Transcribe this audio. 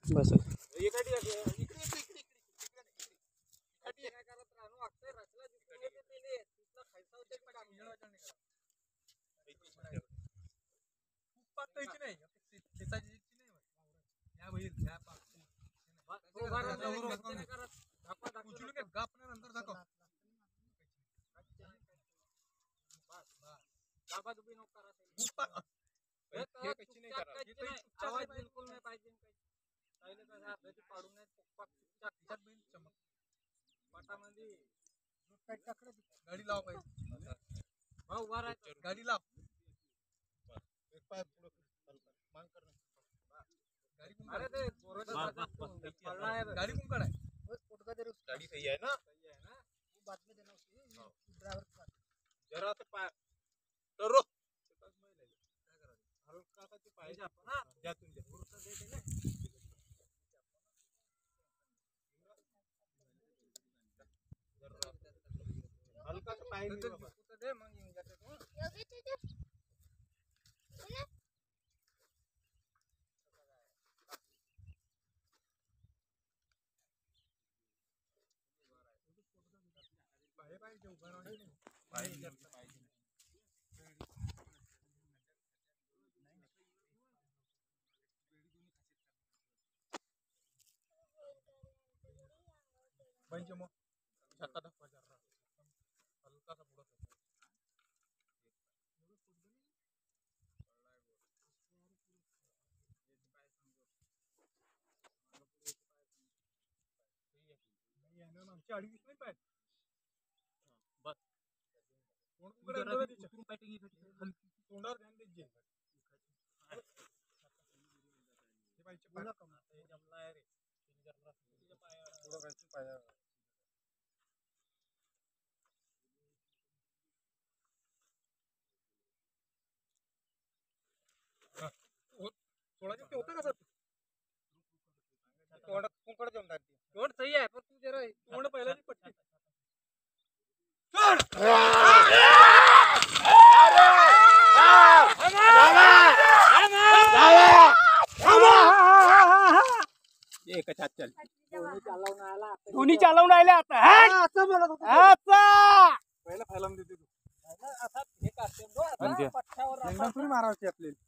बस गाडी लाव पाहिजे गाडी लाव एक पाय पुढे मान कर गाडी कोण गाडी कोण काढाय गाडी सही आहे ना वो बाद में देना उसको ड्राइवर का जरा से पाय करो हल्का सा ते पाय जा ना जातून जा पुरता दे दे ना हल्का सा पाय दे मग येऊन जाते तो पाय पाहिजे उभा राहून पाय पाहिजे पंच मग छक्का धक्का जरा हल्का सा पुढे आमची आडी दिसली पाय बस तोंडावर ध्यान द्यायचे हे पाहिजे पाय हे जमला आहे रे तुझ्या पायावर पुढे काहीच पायावर सोळाचे होता का सर तोंड कोणकडे देऊन टाकते तोंड सही आहे पण तू जरा तोंड पहिल्याची पट्टी दोन्ही चालवून आले आता पहिला फैलावून देते तू तुम्ही मारायचे आपल्याला